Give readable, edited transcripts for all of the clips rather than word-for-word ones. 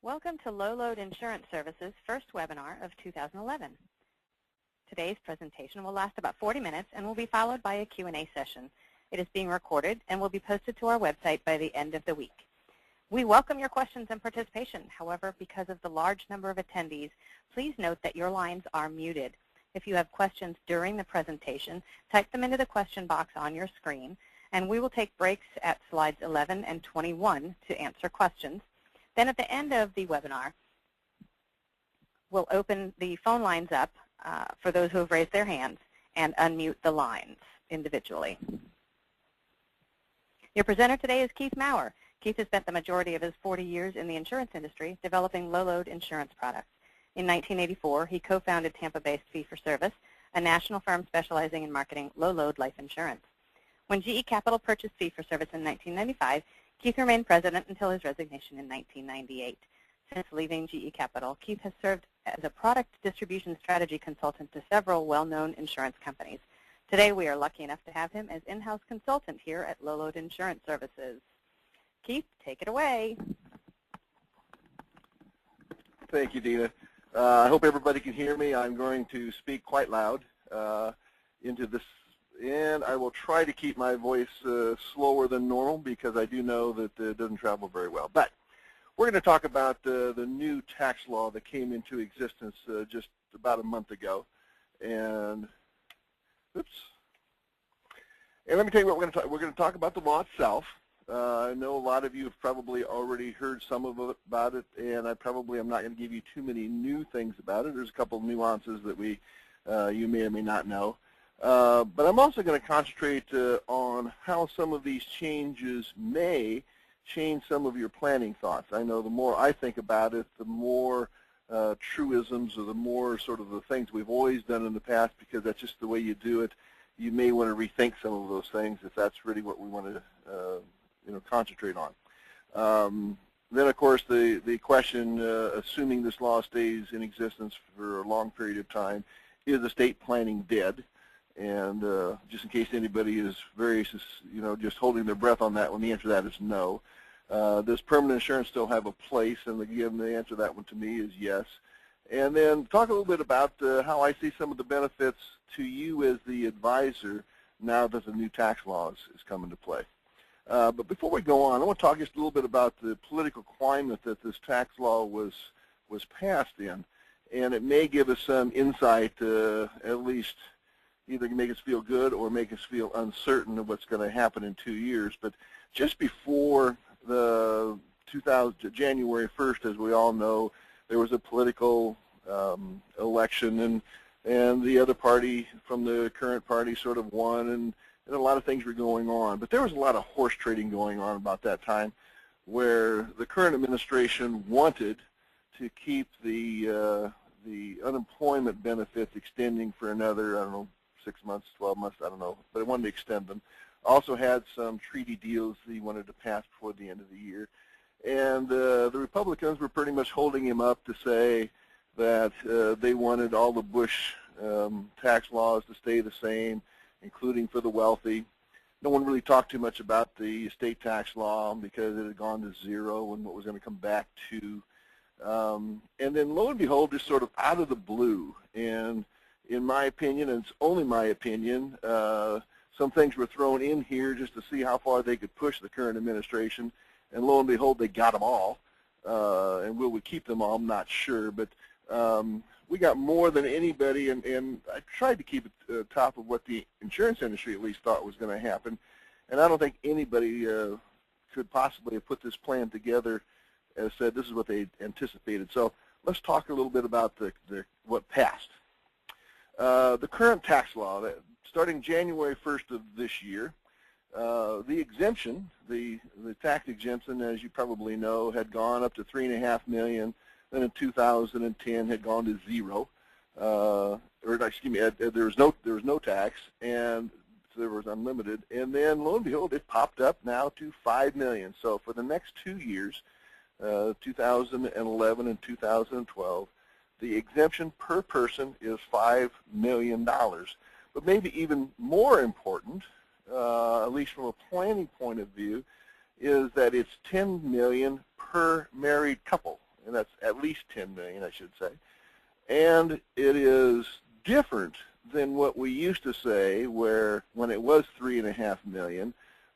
Welcome to Low Load Insurance Services' first webinar of 2011. Today's presentation will last about 40 minutes and will be followed by a Q&A session. It is being recorded and will be posted to our website by the end of the week. We welcome your questions and participation. However, because of the large number of attendees, please note that your lines are muted. If you have questions during the presentation, type them into the question box on your screen, and we will take breaks at slides 11 and 21 to answer questions. Then at the end of the webinar, we'll open the phone lines up for those who have raised their hands and unmute the lines individually. Your presenter today is Keith Maurer. Keith has spent the majority of his 40 years in the insurance industry developing low-load insurance products. In 1984, he co-founded Tampa-based Fee-for-Service, a national firm specializing in marketing low-load life insurance. When GE Capital purchased Fee-for-Service in 1995, Keith remained president until his resignation in 1998. Since leaving GE Capital, Keith has served as a product distribution strategy consultant to several well-known insurance companies. Today, we are lucky enough to have him as in-house consultant here at Low Load Insurance Services. Keith, take it away. Thank you, Dina. I hope everybody can hear me. I'm going to speak quite loud into this, and I will try to keep my voice slower than normal because I do know that it doesn't travel very well. But we're going to talk about the new tax law that came into existence just about a month ago. And oops. And let me tell you what we're going to talk about the law itself. I know a lot of you have probably already heard some of it about it, and I'm not going to give you too many new things about it. There's a couple of nuances that you may or may not know. But I'm also going to concentrate on how some of these changes may change some of your planning thoughts. I know the more I think about it, the more truisms or the more sort of the things we've always done in the past, because that's just the way you do it. You may want to rethink some of those things if that's really what we want to concentrate on. Then, of course, the question, assuming this law stays in existence for a long period of time, is estate planning dead? And just in case anybody is very, just holding their breath on that one, the answer to that is no. Does permanent insurance still have a place? And again, the answer to that one to me is yes. And then talk a little bit about how I see some of the benefits to you as the advisor now that the new tax law is come into play. But before we go on, I want to talk just a little bit about the political climate that this tax law was passed in. And it may give us some insight, at least either make us feel good or make us feel uncertain of what's going to happen in 2 years. But just before the January 1st, as we all know, there was a political election, and the other party from the current party sort of won, and a lot of things were going on. But there was a lot of horse trading going on about that time, where the current administration wanted to keep the unemployment benefits extending for another, I don't know, 6 months, 12 months, I don't know, but it wanted to extend them. Also had some treaty deals that he wanted to pass before the end of the year. And the Republicans were pretty much holding him up to say that they wanted all the Bush tax laws to stay the same, including for the wealthy. No one really talked too much about the estate tax law because it had gone to zero and what was going to come back to. And then lo and behold, just sort of out of the blue, and in my opinion, and it's only my opinion, some things were thrown in here just to see how far they could push the current administration, and lo and behold, they got them all. And will we keep them all? I'm not sure, but we got more than anybody, and I tried to keep it top of what the insurance industry at least thought was going to happen, and I don't think anybody could possibly have put this plan together and said this is what they anticipated. So let's talk a little bit about what passed. The current tax law, starting January 1st of this year, the exemption, the tax exemption, as you probably know, had gone up to $3.5 million. Then in 2010 had gone to zero, or excuse me, there was no tax, and so there was unlimited. And then lo and behold, it popped up now to $5 million. So for the next 2 years, 2011 and 2012, the exemption per person is $5 million. But maybe even more important, at least from a planning point of view, is that it's $10 million per married couple. and that's at least $10 million, I should say. And it is different than what we used to say, where when it was $3.5 million,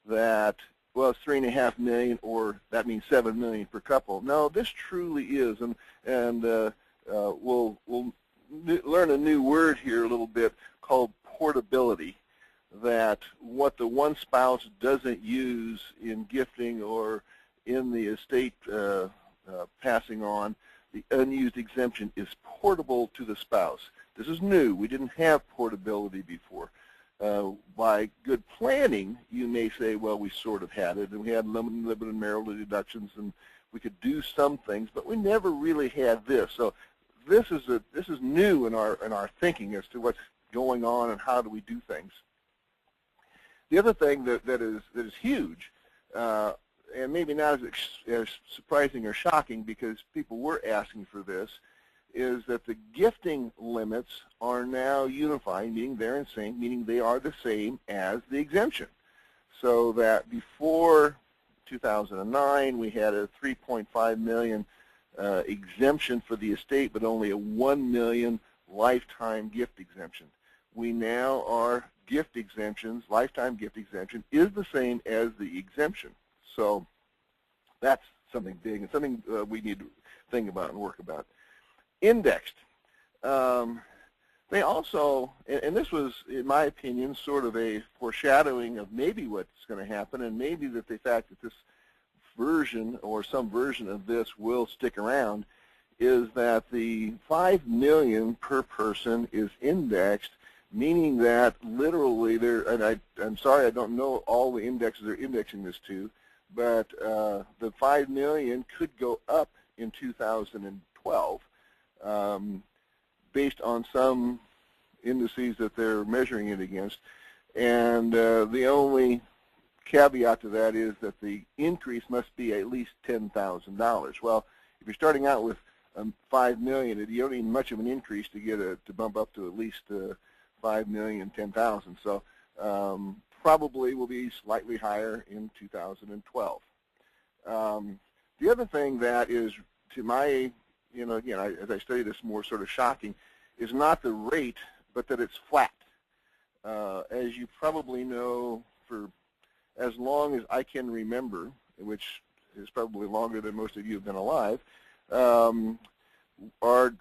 that, well, it's $3.5 million, or that means $7 million per couple. No, this truly is, and we'll learn a new word here a little bit called portability, that what the one spouse doesn't use in gifting or in the estate passing on, the unused exemption is portable to the spouse. This is new. We didn't have portability before. By good planning, you may say, well, we sort of had it, and we had limited marital deductions, and we could do some things, but we never really had this. So this is new in our thinking as to what's going on and how do we do things. The other thing that is huge, and maybe not as surprising or shocking because people were asking for this, is that the gifting limits are now unified, meaning they're in sync, meaning they are the same as the exemption. So that before 2009, we had a $3.5 million exemption for the estate, but only a $1 million lifetime gift exemption. We now are gift exemptions, lifetime gift exemption is the same as the exemption. So that's something big and something we need to think about and work about. Indexed. They also, and this was, in my opinion, sort of a foreshadowing of maybe what's going to happen, and maybe that the fact that this version or some version of this will stick around, is that the $5 million per person is indexed, meaning that literally there, and I'm sorry I don't know all the indexes they're indexing this to, but the $5 million could go up in 2012 based on some indices that they're measuring it against. And the only caveat to that is that the increase must be at least $10,000. Well, if you're starting out with $5 million, you don't need much of an increase to get to bump up to at least $5 million, $10,000. So probably will be slightly higher in 2012. The other thing that is, to my, again, as I study this, more sort of shocking, is not the rate, but that it's flat. As you probably know, for as long as I can remember, which is probably longer than most of you have been alive, our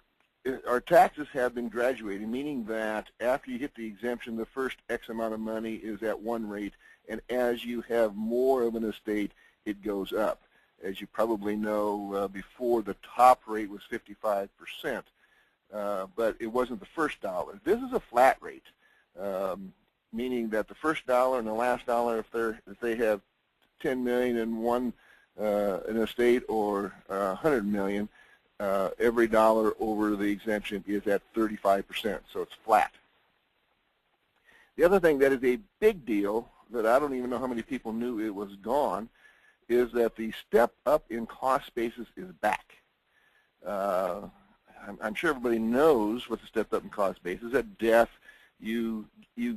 taxes have been graduating, meaning that after you hit the exemption, the first X amount of money is at one rate, and as you have more of an estate, it goes up. As you probably know, before the top rate was 55%, but it wasn't the first dollar. This is a flat rate, meaning that the first dollar and the last dollar, if they have $10 million in one an estate or $100 million, every dollar over the exemption is at 35%, so it's flat. The other thing that is a big deal that I don't even know how many people knew it was gone is that the step up in cost basis is back. I'm sure everybody knows what the step up in cost basis is. At death, you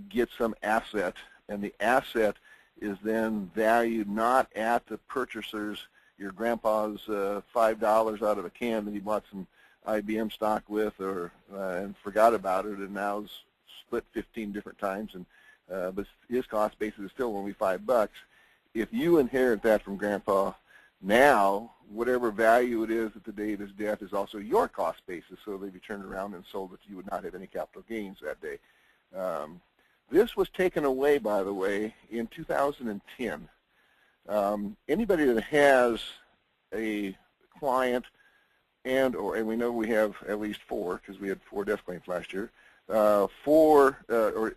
get some asset, and the asset is then valued not at the purchaser's, your grandpa's $5 out of a can that he bought some IBM stock with, or and forgot about it, and now is split 15 different times, and but his cost basis is still only $5. If you inherit that from grandpa, now whatever value it is at the day of his death is also your cost basis, so they'd be turned around and sold it. You would not have any capital gains that day. This was taken away, by the way, in 2010. Anybody that has a client and we know we have at least 4, because we had 4 death claims last year, or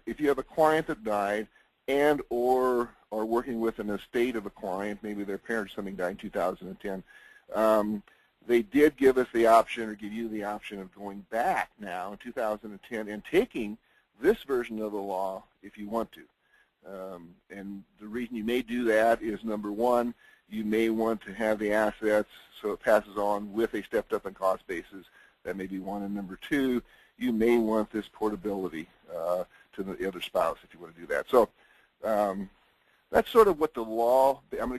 if you have a client that died and or are working with an estate of a client, maybe their parents or something died in 2010, they did give us the option, or give you the option, of going back now in 2010 and taking this version of the law if you want to. And the reason you may do that is, number one, you may want to have the assets so it passes on with a stepped up in cost basis. That may be one. And number two, you may want this portability to the other spouse if you want to do that. So that's sort of what the law, I'm going to go